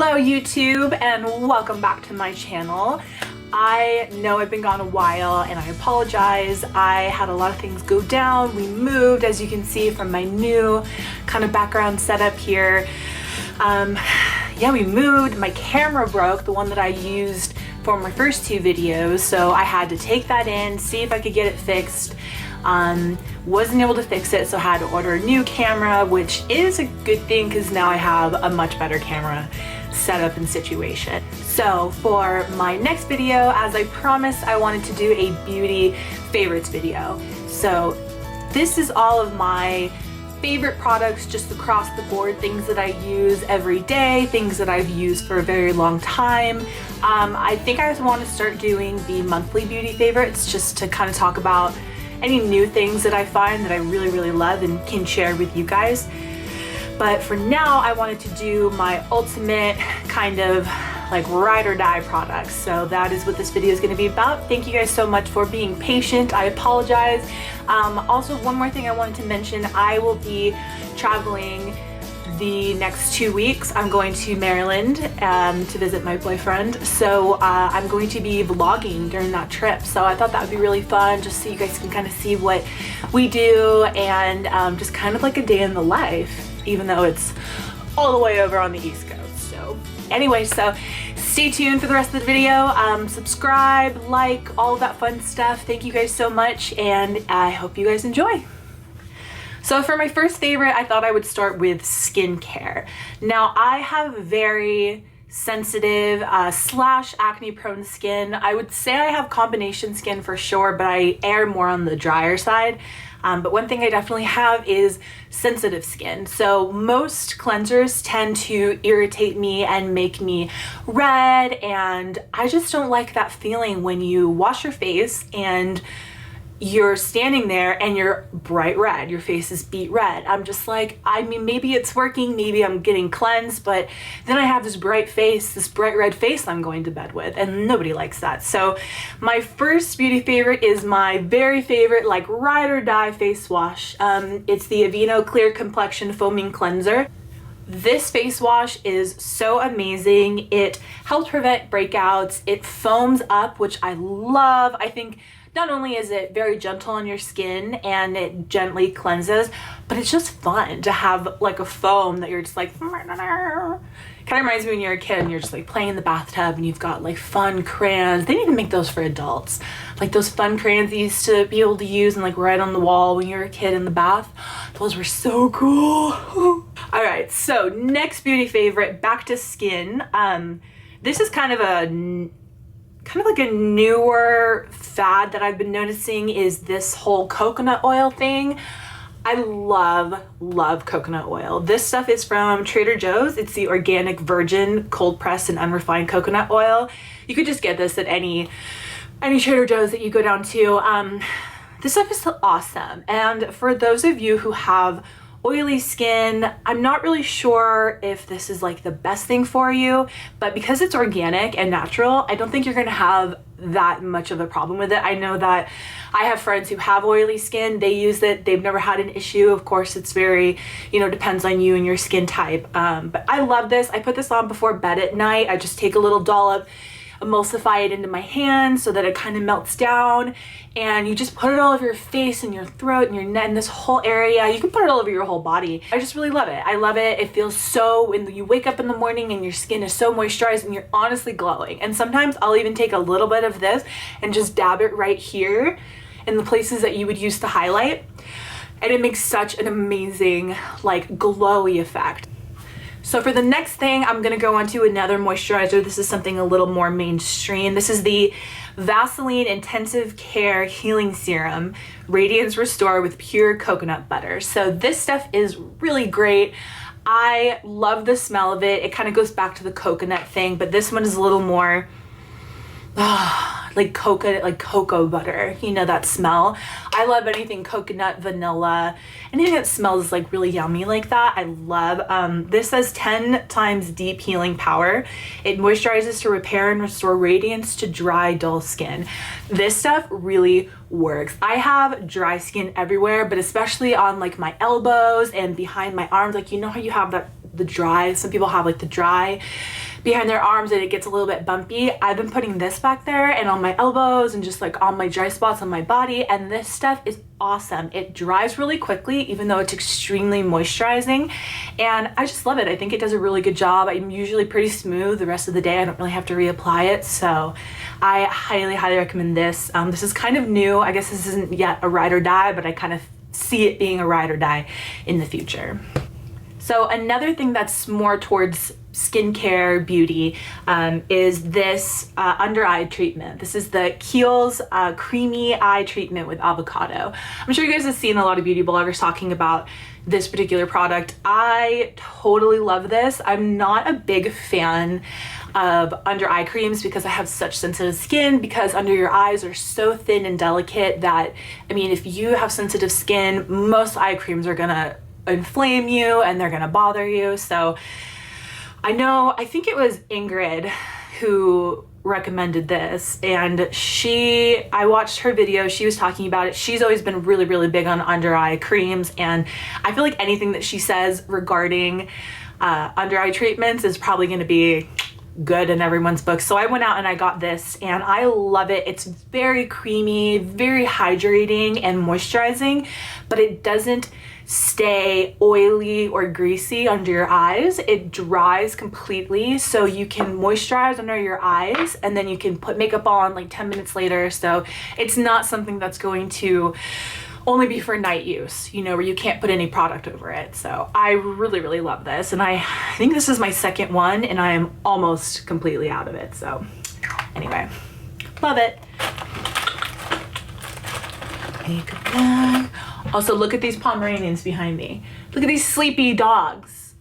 Hello YouTube and welcome back to my channel. I know I've been gone a while and I apologize. I had a lot of things go down. We moved, as you can see from my new kind of background setup here. Yeah, we moved. My camera broke, the one that I used for my first two videos, so I had to take that in, see if I could get it fixed. Wasn't able to fix it, so I had to order a new camera, which is a good thing because now I have a much better camera setup and situation. So for my next video, as I promised, I wanted to do a beauty favorites video. So this is all of my favorite products just across the board, things that I use every day, things that I've used for a very long time. I think I want to start doing the monthly beauty favorites just to kind of talk about any new things that I find that I really love and can share with you guys. But for now, I wanted to do my ultimate kind of like ride or die products. So that is what this video is going to be about. Thank you guys so much for being patient. I apologize. Also, one more thing I wanted to mention, I will be traveling the next 2 weeks. I'm going to Maryland to visit my boyfriend. So I'm going to be vlogging during that trip. So I thought that would be really fun, just so you guys can kind of see what we do and just kind of like a day in the life, even though it's all the way over on the East Coast. So anyway, so stay tuned for the rest of the video. Subscribe, like, all of that fun stuff. Thank you guys so much, and I hope you guys enjoy. So for my first favorite, I thought I would start with skincare. Now, I have very sensitive slash acne prone skin. I would say I have combination skin for sure, but I err more on the drier side. But one thing I definitely have is sensitive skin. So most cleansers tend to irritate me and make me red, and I just don't like that feeling when you wash your face and you're standing there and you're bright red, your face is beet red. I'm just like, I mean, maybe it's working, maybe I'm getting cleansed, but then I have this bright face, this bright red face I'm going to bed with, and nobody likes that. So my first beauty favorite is my very favorite, like ride or die face wash. It's the Aveeno Clear Complexion Foaming Cleanser. This face wash is so amazing. It helps prevent breakouts. It foams up, which I love. I think not only is it very gentle on your skin and it gently cleanses, but it's just fun to have like a foam that you're just like, kind of reminds me when you're a kid and you're just like playing in the bathtub and you've got like fun crayons. They need to make those for adults. Like those fun crayons you used to be able to use and like write on the wall when you were a kid in the bath. Those were so cool. All right, so next beauty favorite, back to skin. This is kind of like a newer fad that I've been noticing, is this whole coconut oil thing. I love coconut oil. This stuff is from Trader Joe's. It's the organic virgin cold pressed and unrefined coconut oil. You could just get this at any Trader Joe's that you go down to. This stuff is awesome. And for those of you who have oily skin, I'm not really sure if this is like the best thing for you, but because it's organic and natural, I don't think you're gonna have that much of a problem with it. I know that I have friends who have oily skin. They use it, they've never had an issue. Of course, it's very, depends on you and your skin type. But I love this. I put this on before bed at night. I just take a little dollop, emulsify it into my hand so that it kind of melts down, and you just put it all over your face and your throat and your neck and this whole area. You can put it all over your whole body. I just really love it. I love it. It feels so, when you wake up in the morning and your skin is so moisturized and you're honestly glowing. And sometimes I'll even take a little bit of this and just dab it right here in the places that you would use to highlight, and it makes such an amazing like glowy effect. So for the next thing, I'm gonna go on to another moisturizer. This is something a little more mainstream. This is the Vaseline Intensive Care Healing Serum, Radiance Restore with pure coconut butter. So this stuff is really great. I love the smell of it. It kind of goes back to the coconut thing, but this one is a little more like cocoa butter, that smell. I love anything coconut, vanilla, anything that smells like really yummy like that. I love. This says 10 times deep healing power. It moisturizes to repair and restore radiance to dry, dull skin. This stuff really works. I have dry skin everywhere, but especially on like my elbows and behind my arms. Like, how you have that the dry. Some people have like the dry behind their arms and it gets a little bit bumpy. I've been putting this back there and on my elbows and just like on my dry spots on my body, and this stuff is awesome. It dries really quickly even though it's extremely moisturizing, and I just love it. I think it does a really good job. I'm usually pretty smooth the rest of the day. I don't really have to reapply it, so I highly recommend this. This is kind of new. I guess this isn't yet a ride or die, but I kind of see it being a ride or die in the future. So another thing that's more towards skincare beauty is this under eye treatment. This is the Kiehl's creamy eye treatment with avocado. I'm sure you guys have seen a lot of beauty bloggers talking about this particular product. I totally love this. I'm not a big fan of under eye creams because I have such sensitive skin, because under your eyes are so thin and delicate that, I mean, if you have sensitive skin, most eye creams are gonna inflame you and they're gonna bother you. So I think it was Ingrid who recommended this, and I watched her video. She was talking about it. She's always been really big on under eye creams, and I feel like anything that she says regarding under eye treatments is probably going to be good in everyone's book. So I went out and I got this and I love it. It's very creamy, very hydrating and moisturizing, but it doesn't stay oily or greasy under your eyes. It dries completely, so you can moisturize under your eyes and then you can put makeup on like 10 minutes later. So it's not something that's going to only be for night use, you know, where you can't put any product over it. So I really love this, and I think this is my second one and I am almost completely out of it. So anyway, love it. Makeup bag. Also, look at these Pomeranians behind me. Look at these sleepy dogs.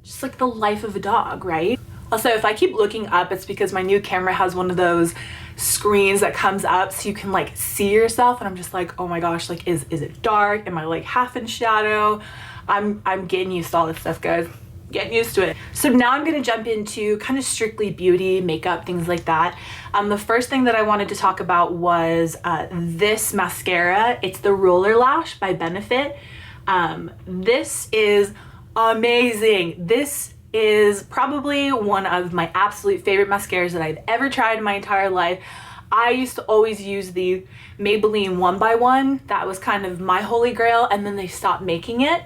Just like the life of a dog, right? Also, if I keep looking up, it's because my new camera has one of those screens that comes up so you can like see yourself, and I'm just like, oh my gosh, like is it dark? Am I like half in shadow? I'm getting used to all this stuff, guys. Getting used to it. So now I'm gonna jump into kind of strictly beauty, makeup, things like that. The first thing that I wanted to talk about was this mascara. It's the Roller Lash by Benefit. This is amazing. This is probably one of my absolute favorite mascaras that I've ever tried in my entire life. I used to always use the Maybelline 1x1. That was kind of my holy grail, and then they stopped making it.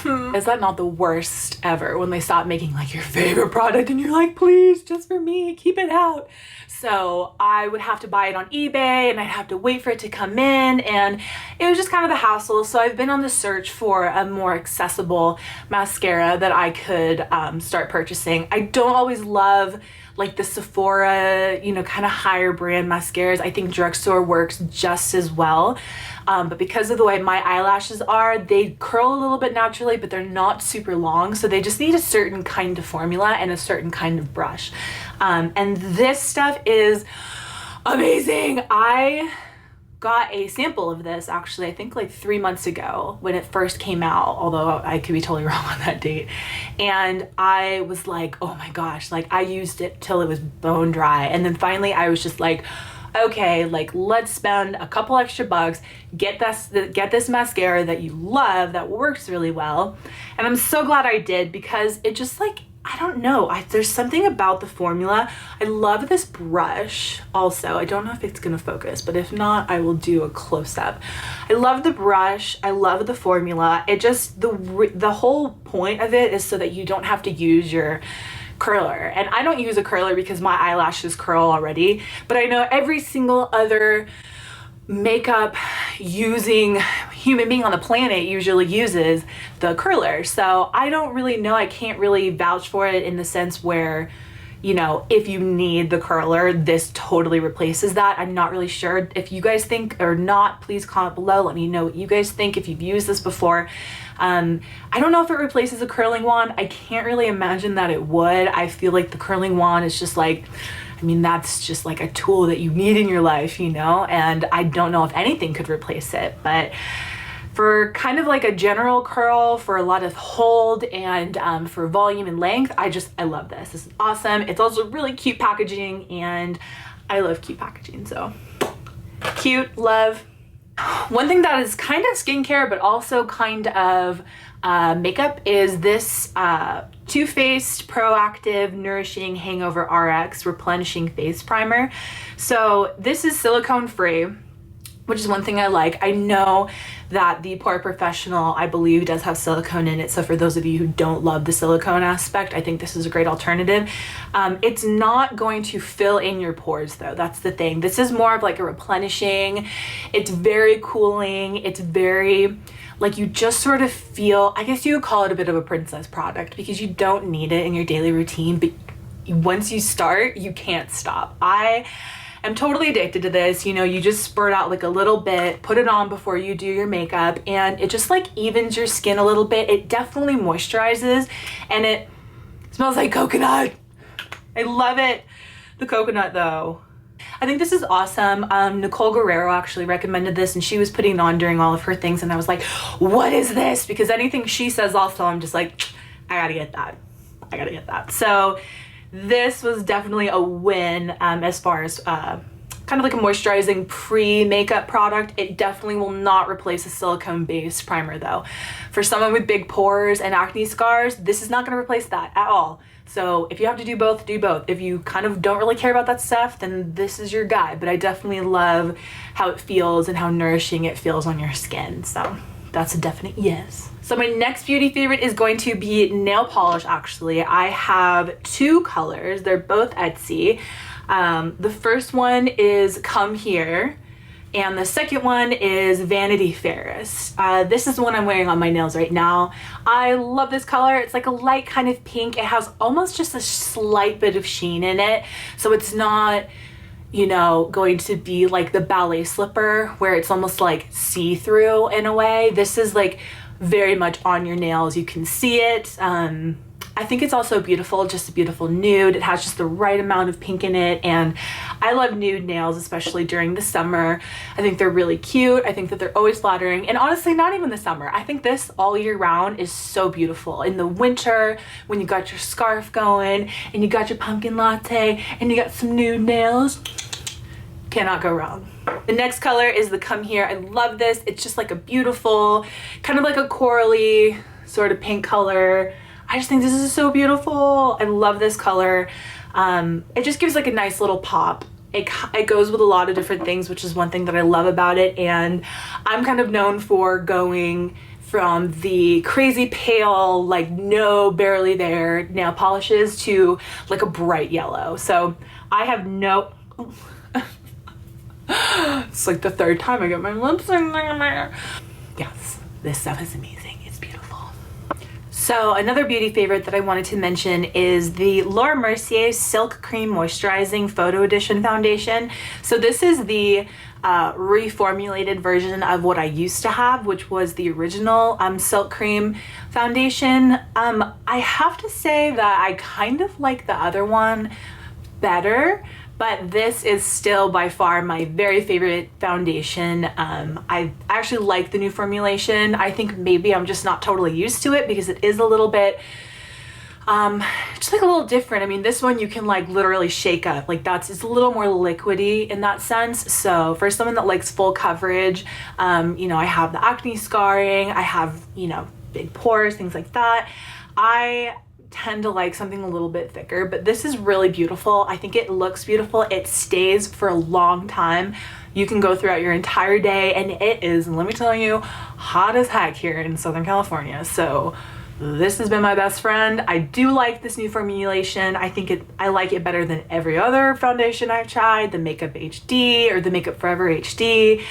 Is that not the worst ever when they stop making like your favorite product and you're like, please, just for me, keep it out? So I would have to buy it on eBay and I'd have to wait for it to come in, and it was just kind of a hassle. So I've been on the search for a more accessible mascara that I could start purchasing. I don't always love like the Sephora, you know, kind of higher brand mascaras. I think drugstore works just as well. But because of the way my eyelashes are, they curl a little bit naturally, but they're not super long. So they just need a certain kind of formula and a certain kind of brush. And this stuff is amazing. I got a sample of this actually, I think like 3 months ago when it first came out, although I could be totally wrong on that date. And I was like, oh my gosh, like I used it till it was bone dry. And then finally I was just like, okay, like let's spend a couple extra bucks, get this mascara that you love, that works really well. And I'm so glad I did, because it just like, I don't know, there's something about the formula. I love this brush also. I don't know if it's gonna focus, but if not, I will do a close-up. I love the brush, I love the formula. It just, the whole point of it is so that you don't have to use your curler. And I don't use a curler because my eyelashes curl already, but I know every single other makeup using human being on the planet usually uses the curler. So I don't really know, I can't really vouch for it in the sense where, you know, if you need the curler, this totally replaces that. I'm not really sure. If you guys think or not, please comment below, let me know what you guys think if you've used this before. I don't know if it replaces a curling wand. I can't really imagine that it would. I feel like the curling wand is just like, I mean, that's just like a tool that you need in your life, you know, and I don't know if anything could replace it. But for kind of like a general curl, for a lot of hold, and for volume and length, I love this. This is awesome. It's also really cute packaging, and I love cute packaging. So cute, love, One thing that is kind of skincare but also kind of makeup is this Too Faced Proactive Nourishing Hangover RX Replenishing Face Primer. So this is silicone free, which is one thing I like. I know that the Pore Professional, I believe, does have silicone in it. So for those of you who don't love the silicone aspect, I think this is a great alternative. It's not going to fill in your pores though. That's the thing. This is more of like a replenishing. It's very cooling. It's very, like, you just sort of feel, I guess you would call it a bit of a princess product because you don't need it in your daily routine, but once you start, you can't stop. I'm totally addicted to this. You know, you just spurt out like a little bit, put it on before you do your makeup, and it just like evens your skin a little bit. It definitely moisturizes, and it smells like coconut. I love it. The coconut though. I think this is awesome. Nicole Guerrero actually recommended this, and she was putting it on during all of her things, and I was like, what is this? Because anything she says also, I'm just like, I gotta get that. I gotta get that. So this was definitely a win as far as kind of like a moisturizing pre-makeup product. It definitely will not replace a silicone-based primer though. For someone with big pores and acne scars, this is not going to replace that at all. So if you have to do both, do both. If you kind of don't really care about that stuff, then this is your guy. But I definitely love how it feels and how nourishing it feels on your skin. So that's a definite yes. So my next beauty favorite is going to be nail polish, actually. I have two colors. They're both Etsy. The first one is Come Here, and the second one is Vanity Fairest. This is the one I'm wearing on my nails right now. I love this color. It's like a light kind of pink. It has almost just a slight bit of sheen in it. So it's not, you know, going to be like the ballet slipper where it's almost like see-through in a way. This is like very much on your nails. You can see it. I think it's also beautiful, just a beautiful nude. It has just the right amount of pink in it, and I love nude nails, especially during the summer. I think they're really cute. I think that they're always flattering, and honestly, not even the summer. I think this all year round is so beautiful. In the winter, when you got your scarf going, and you got your pumpkin latte, and you got some nude nails, cannot go wrong. The next color is the Come Here. I love this. It's just like a beautiful, kind of like a corally sort of pink color. I just think this is so beautiful. I love this color. It just gives like a nice little pop. It goes with a lot of different things, which is one thing that I love about it. And I'm kind of known for going from the crazy pale, like no, barely there nail polishes to like a bright yellow. So I have no... It's like the third time I got my lipstick in my hair. Yes, this stuff is amazing. It's beautiful. So another beauty favorite that I wanted to mention is the Laura Mercier Silk Cream Moisturizing Photo Edition Foundation. So this is the reformulated version of what I used to have, which was the original Silk Cream foundation. I have to say that I kind of like the other one better, but this is still by far my very favorite foundation. I actually like the new formulation. I think maybe I'm just not totally used to it because it is a little bit, just like a little different. I mean, this one you can like literally shake up. Like it's a little more liquidy in that sense. So for someone that likes full coverage, you know, I have the acne scarring, I have, you know, big pores, things like that. I tend to like something a little bit thicker, but this is really beautiful. I think it looks beautiful. It stays for a long time. You can go throughout your entire day, and it is, let me tell you, hot as heck here in Southern California. So this has been my best friend. I do like this new formulation. I like it better than every other foundation I've tried, the Makeup HD or the Makeup Forever HD.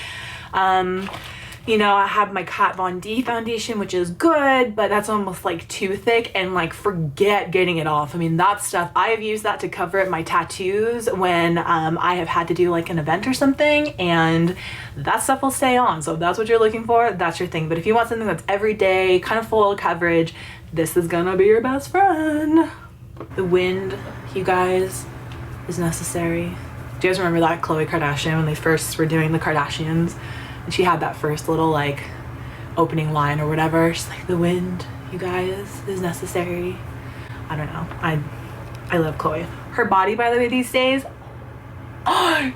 You know, I have my Kat Von D foundation, which is good, but that's almost like too thick, and like forget getting it off. I mean, that stuff, I have used that to cover up my tattoos when I have had to do like an event or something, and that stuff will stay on. So if that's what you're looking for, that's your thing. But if you want something that's everyday, kind of full coverage, this is gonna be your best friend. The wind, you guys, is necessary. Do you guys remember that Khloe Kardashian when they first were doing the Kardashians? And she had that first little like opening line or whatever. She's like, the wind, you guys, is necessary. I don't know. I love Khloe. Her body, by the way, these days,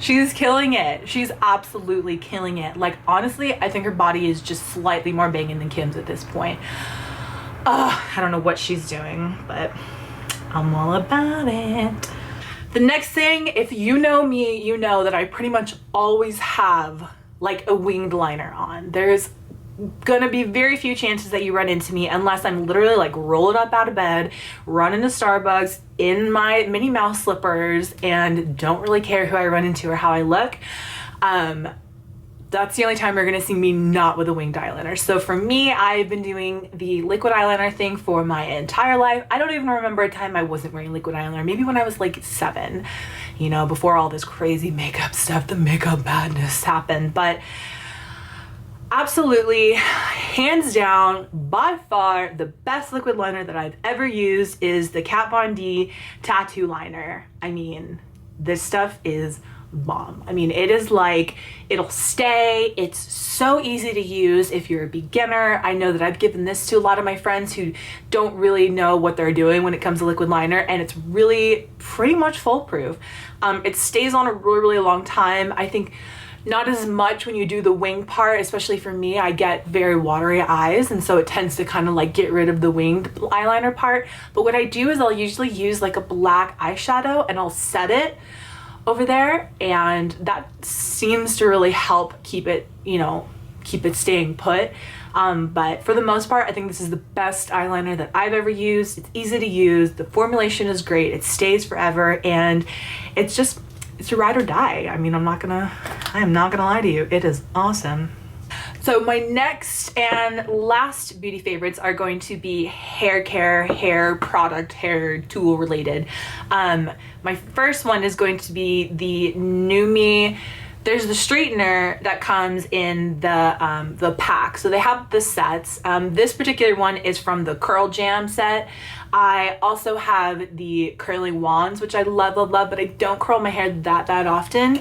She's killing it. She's absolutely killing it. Like, honestly, I think her body is just slightly more banging than Kim's at this point. I don't know what she's doing, but I'm all about it. The next thing, if you know me, you know that I pretty much always have like a winged liner on. There's gonna be very few chances that you run into me unless I'm literally like rolling up out of bed, running to Starbucks in my Minnie Mouse slippers, and don't really care who I run into or how I look. That's the only time you're gonna see me not with a winged eyeliner. So for me, I've been doing the liquid eyeliner thing for my entire life. I don't even remember a time I wasn't wearing liquid eyeliner. Maybe when I was like 7, you know, before all this crazy makeup stuff, the makeup madness happened. But absolutely, hands down, by far, the best liquid liner that I've ever used is the Kat Von D Tattoo Liner. I mean, this stuff is bomb. I mean, it is like, it'll stay. It's so easy to use if you're a beginner. I know that I've given this to a lot of my friends who don't really know what they're doing when it comes to liquid liner, and it's really pretty much foolproof. It stays on a really, really long time. I think not as much when you do the wing part, especially for me. I get very watery eyes, and so it tends to kind of like get rid of the winged eyeliner part. But what I do is I'll usually use like a black eyeshadow and I'll set it over there, and that seems to really help keep it, you know, keep it staying put. But for the most part, I think this is the best eyeliner that I've ever used. It's easy to use, the formulation is great, it stays forever, and it's a ride or die. I mean, I am not gonna lie to you, it is awesome. So my next and last beauty favorites are going to be hair care, hair product, hair tool related. My first one is going to be the NuMe. There's the straightener that comes in the pack. So they have the sets. This particular one is from the Curl Jam set. I also have the curling wands, which I love, love, love, but I don't curl my hair that often.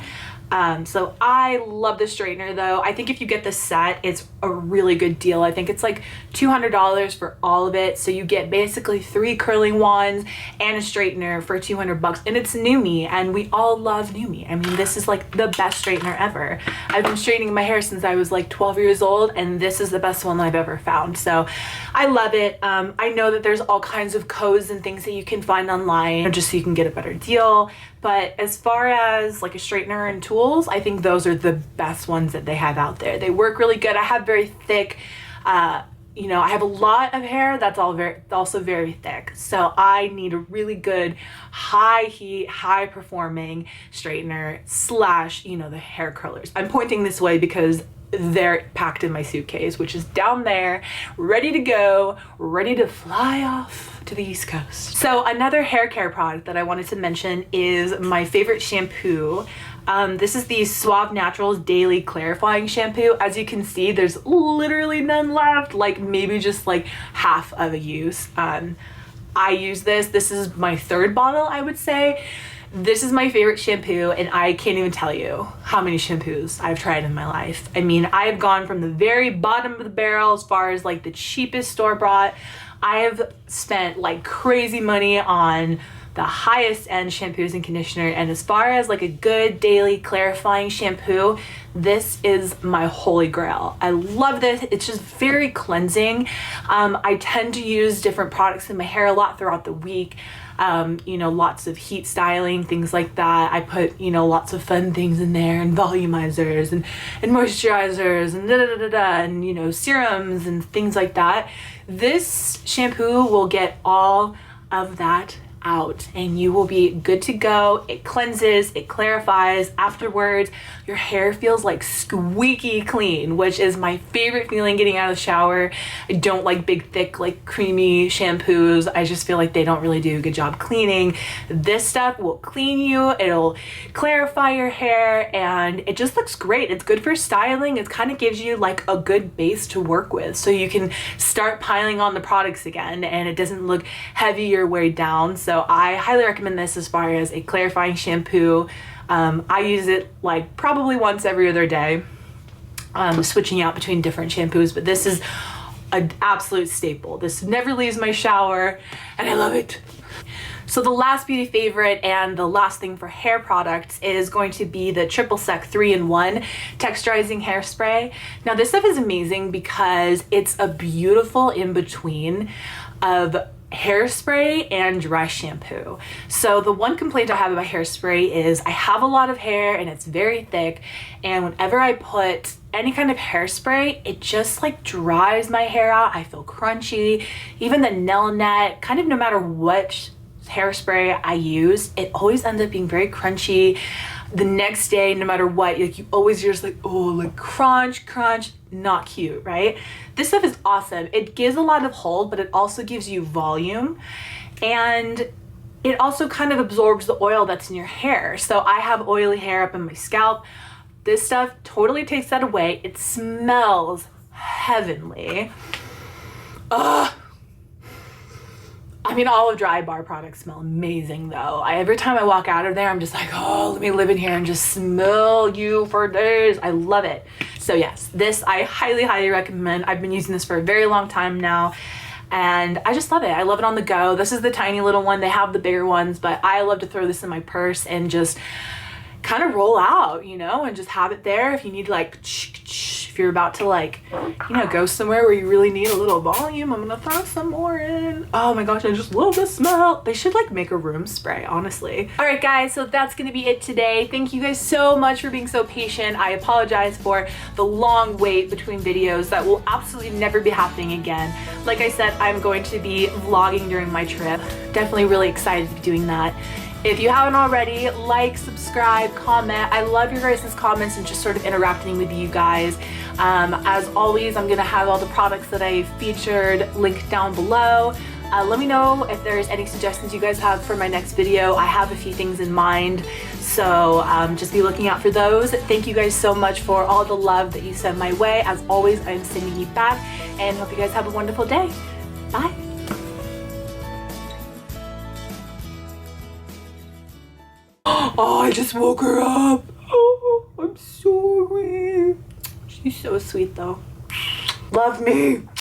So I love the straightener though. I think if you get the set, it's a really good deal. I think it's like $200 for all of it. So you get basically 3 curling wands and a straightener for $200, and it's NuMe, and we all love NuMe. I mean, this is like the best straightener ever. I've been straightening my hair since I was like 12 years old, and this is the best one I've ever found. So I love it. I know that there's all kinds of codes and things that you can find online just so you can get a better deal. But as far as like a straightener and tools, I think those are the best ones that they have out there. They work really good. I have very thick, you know, I have a lot of hair that's also very thick. So I need a really good high heat, high performing straightener / you know, the hair curlers. I'm pointing this way because they're packed in my suitcase, which is down there, ready to go, ready to fly off to the East Coast. So another hair care product that I wanted to mention is my favorite shampoo. This is the Suave Naturals Daily Clarifying Shampoo. As you can see, there's literally none left, like maybe just like half of a use. I use this. This is my 3rd bottle, I would say. This is my favorite shampoo, and I can't even tell you how many shampoos I've tried in my life. I mean, I've gone from the very bottom of the barrel as far as like the cheapest store-bought. I've spent like crazy money on the highest end shampoos and conditioner, and as far as like a good daily clarifying shampoo, this is my holy grail. I love this. It's just very cleansing. I tend to use different products in my hair a lot throughout the week. You know, lots of heat styling, things like that. I put, you know, lots of fun things in there, and volumizers and moisturizers and and you know, serums and things like that. This shampoo will get all of that out, and you will be good to go. It cleanses, it clarifies. Afterwards, your hair feels like squeaky clean, which is my favorite feeling getting out of the shower. I don't like big, thick, like creamy shampoos. I just feel like they don't really do a good job cleaning. This stuff will clean you, it'll clarify your hair, and it just looks great. It's good for styling. It kind of gives you like a good base to work with, so you can start piling on the products again, and it doesn't look heavy or weighed down. So I highly recommend this as far as a clarifying shampoo. I use it like probably once every other day, switching out between different shampoos, but this is an absolute staple. This never leaves my shower, and I love it. So the last beauty favorite and the last thing for hair products is going to be the Triple Sec 3-in-1 texturizing hairspray. Now this stuff is amazing because it's a beautiful in-between of hairspray and dry shampoo. So the one complaint I have about hairspray is I have a lot of hair and it's very thick, and whenever I put any kind of hairspray, it just like dries my hair out. I feel crunchy. Even the nail net, kind of no matter what hairspray I use, it always ends up being very crunchy. The next day, no matter what, like you always hear just like, oh, like crunch, crunch, not cute, right? This stuff is awesome. It gives a lot of hold, but it also gives you volume, and it also kind of absorbs the oil that's in your hair. So I have oily hair up in my scalp. This stuff totally takes that away. It smells heavenly. Ugh. I mean, all of Dry Bar products smell amazing though. Every time I walk out of there, I'm just like, oh, let me live in here and just smell you for days. I love it. So yes, this I highly, highly recommend. I've been using this for a very long time now, and I just love it. I love it on the go. This is the tiny little one. They have the bigger ones, but I love to throw this in my purse and just kind of roll out, you know, and just have it there if you need like, if you're about to like, you know, go somewhere where you really need a little volume. I'm gonna throw some more in. Oh my gosh, I just love the smell. They should like make a room spray, honestly. All right guys, so that's gonna be it today. Thank you guys so much for being so patient. I apologize for the long wait between videos. That will absolutely never be happening again. Like I said, I'm going to be vlogging during my trip. Definitely really excited to be doing that. If you haven't already, like, subscribe, comment. I love your guys' comments and just sort of interacting with you guys. As always, I'm gonna have all the products that I featured linked down below. Let me know if there's any suggestions you guys have for my next video. I have a few things in mind, so just be looking out for those. Thank you guys so much for all the love that you send my way. As always, I'm sending you back, and hope you guys have a wonderful day. Bye. Oh, I just woke her up. Oh, I'm sorry. She's so sweet though. Love me.